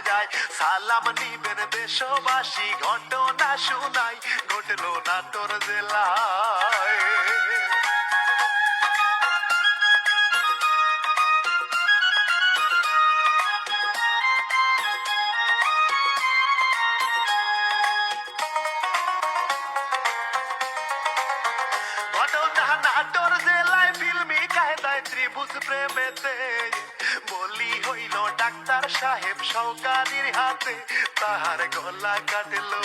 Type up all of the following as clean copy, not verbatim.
যায়। সালাম নিবেন দেশবাসী, ঘটনা শুনাই ঘটলো নাটোর জেলায়। ঘটনা নাটোর জেলায় ফিল্মি কায়দায় ত্রিভুজ প্রেমেতে বলি হইল ডাক্তার সাহেব সরকারির হাতে, তাহার গলা কাটলো।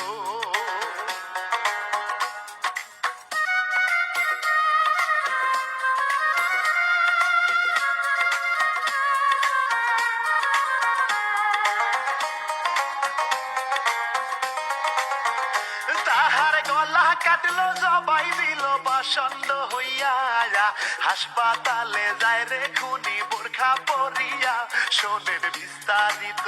তাহার গলা কাটলো, জবাই দিল বাসন্দ হইয়া। হাসপাতালে যায় রে খুনি বোরখা পরিয়া, শোনেন বিস্তারিত।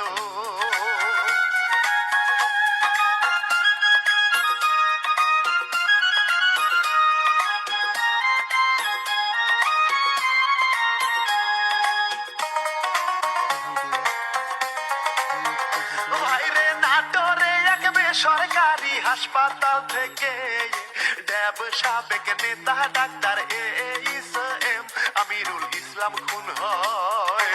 ভাইরে নাটোরে এক বেসরকারি হাসপাতাল থেকে ড্যাব সাবেক নেতা ডাক্তার এম আমিরুল ইসলাম খুন হয়।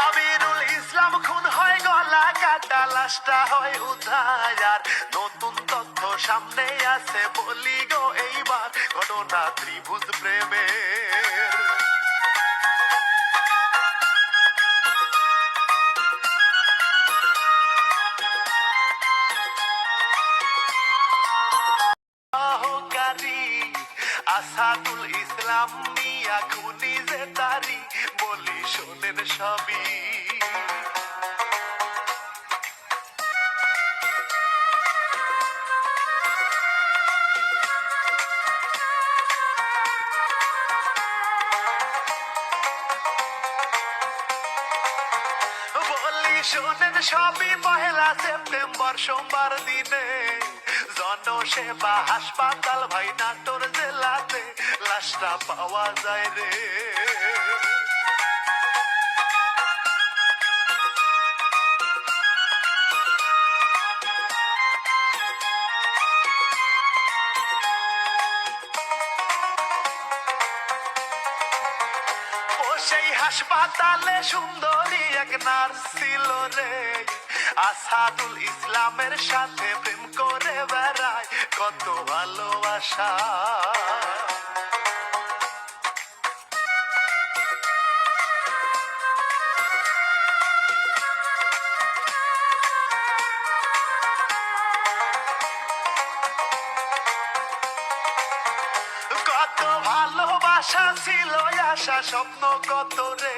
আমিরুল ইসলাম খুন হয়, গলা কাটা লাশটা হয় উদ্ধার। নতুন তথ্য সামনে আছে বলি গো এইবার, ঘটনা ত্রিভুজ প্রেমের। অহংকারী আসাদুল ইসলাম মিয়া খুনি যে তারি, বলি শোনেন সবই। বলি শোনেন সবই, 1 সেপ্টেম্বর সোমবার দিনে জনসেবা হাসপাতাল ভাই নাটোর জেলাতে লাশটা পাওয়া যায় রে। সেই হাসপাতালে সুন্দরী এক নার্স ছিল রে, আসাদুল ইসলামের সাথে প্রেম করে বেড়ায়, কত ভালোবাসা। কত ভালোবাসা ছিল, আশা স্বপ্ন কত রে,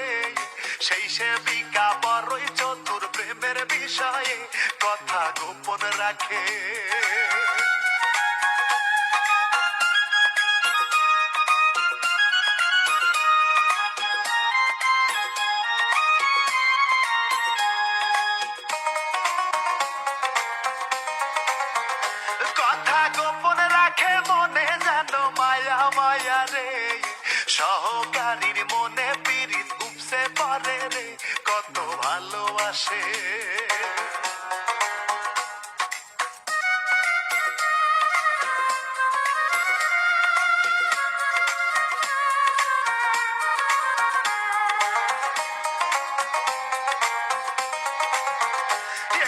সেই সেবিকা বড়ই চতুর, প্রেমের বিষয়ে কথা গোপন রাখে। কথা গোপন রাখে, মনে যেন মায়া মায়া রে, সহকারীর মনে পীড়িত উপসে পড়ে রে, কত ভালোবাসে।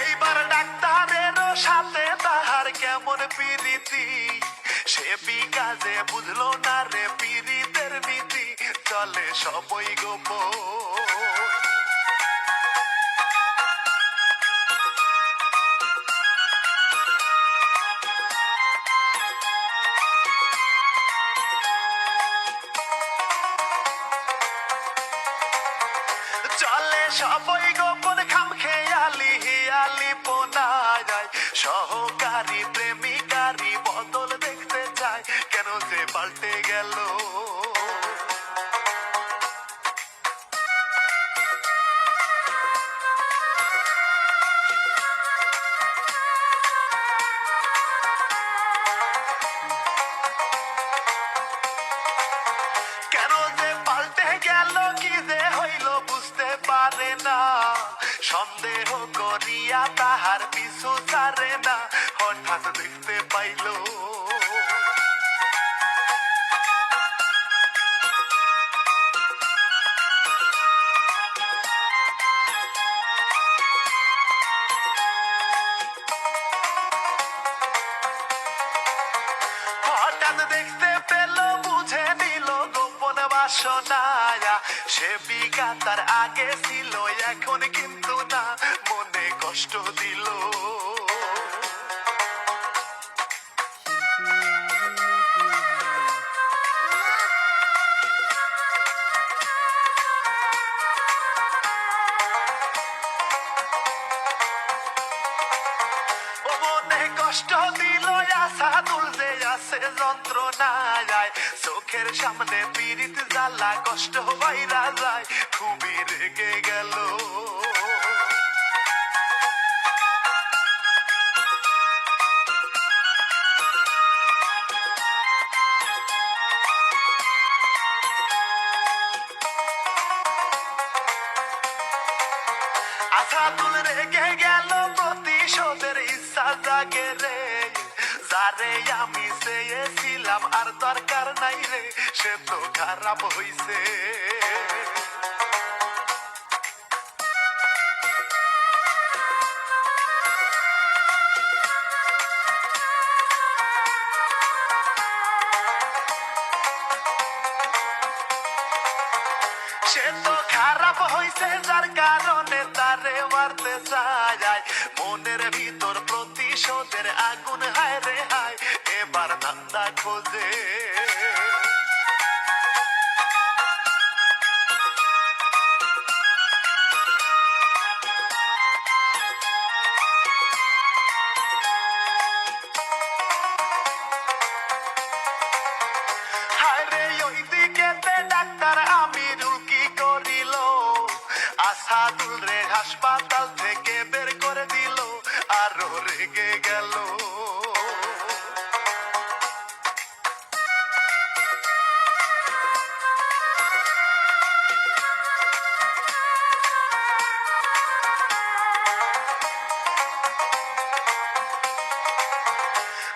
এইবার ডাক্তারেরও সাথে তাহার কেমন প্রীতি, সে বিকাজে বুঝলো না রে পীড়িতের নীতি, চলে সবই গোপন। চলে সবই গোপন, খাম খেয়ালি হিয়ালি পোনা যায়, সহকারী প্রেমিকারী বদল দেখতে চায়, কেন যে পাল্টে গেল। করে না, সন্দেহ করিয়া তাহার পিছু ছাড়ে না, হঠাৎ দেখতে পাইল দেখতে পেল, বুঝে নিল গোপন বাসনায়, সে বিঘাতার আগে ছিল এখন কিন্তু না, মনে কষ্ট দিল। মনে কষ্ট দিল, আশা তুলতে আছে যন্ত্রণায়, চোখের সামনে পীড়িত জ্বালা কষ্ট বাইরা যায়, খুবই রেগে গেল। আসাদুল রেগে গেল, প্রতিশোধের ইচ্ছা জাগে রে, যারে আমি চেয়েছিলাম আর দরকার নাই রে, সে তো খারাপ হইছে। সে তো খারাপ হইছে, যার কারণে তারে মারতে চায়, মনের ভিতর প্রতিশোধের আগুন, হায় রে হায়, এবার ধান্দা খোঁজে। ডাক্তার আমিরুল কি করিল, আসাদুল রে হাসপাতাল থেকে বের করে দিল, আরো রেগে গেল।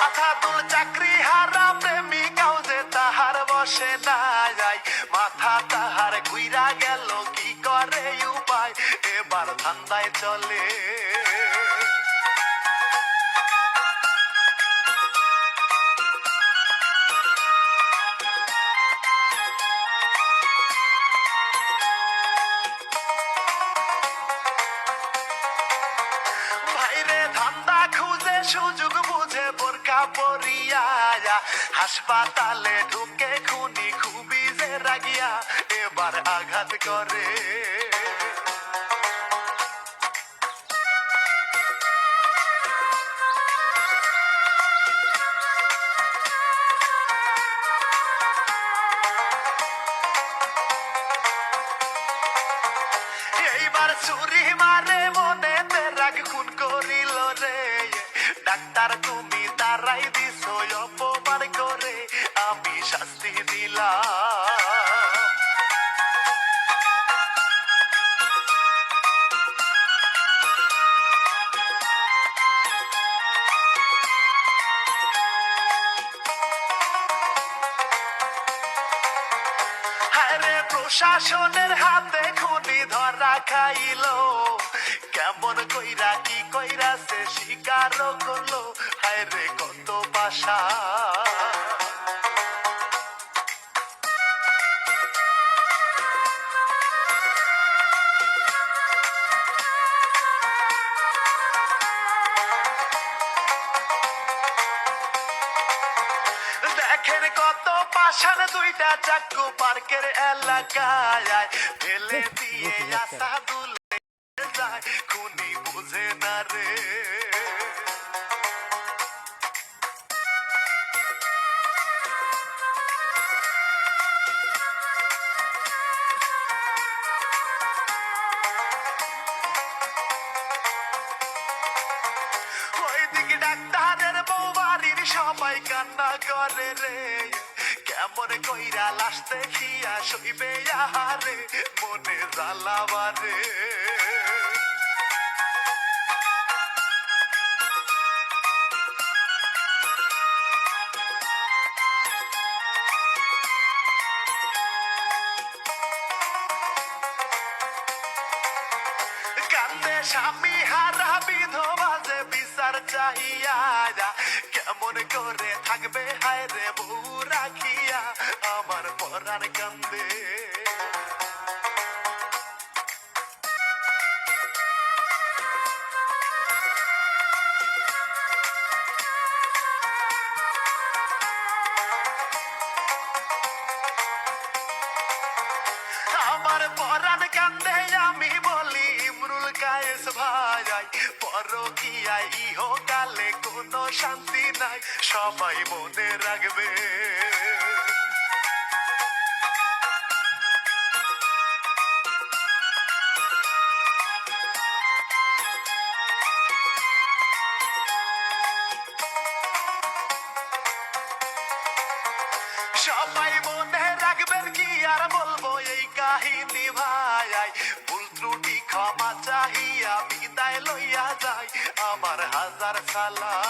আসাদুল চাকরি হারা, প্রেমিকাও যে তাহার বসে না যায়, মাথা তাহার ঘুইরা গেল, কি করে উপায়, এবার ধান্দায় চলে। ভাইরে ধান্দা খুঁজে, সুযোগ বুঝে বোরকা পরিয়া, হাসপাতালে ঢুকে খুনি খুবই যে রাগিয়া, এবার আঘাত করে। এইবার ছুরি মারে, মনেতে রাগ খুন করিল রে, ডাক্তার তুমি তারাই দিছ অপমান করে, আমি শাস্তি দিলাম। প্রশাসনের হাতে খুনি ধরা খাইল, কেমন কইরা কি কইরা সে স্বীকার করলো, হায় রে কত বাসা। দেখেন কত পাশান, দুইটা চাকু পার্কের এলাকায় ফেলে দিয়ে আসাদুল যায়, খুনি বুঝে না রে। ওইদিকে ডাক্তারের বউ, বাড়ির সবাই কান্না করে রে, কেমন কইরা লাশ দেখিয়া সইবে আহারে, মনে জ্বালাবারে। স্বামী হারা বিধবা যে বিচার চাহিয়া কেমন করে থাকবে হায় রে বউ রাখিয়া আমার পরাণ কান্দে আমার পরাণ কান্দে আমি বলি ইমরুল কায়েস ভাই পরকিয়ায় ইহকালে কোনো শান্তি নাই সবাই মনে রাখবে সবাই মনে রাখবেন কি আর বলবো এই কাহিনী ভাই ভুল ত্রুটি ক্ষমা চাহিয়া বিদায় লইয়া যায় আমার হাজার সালাম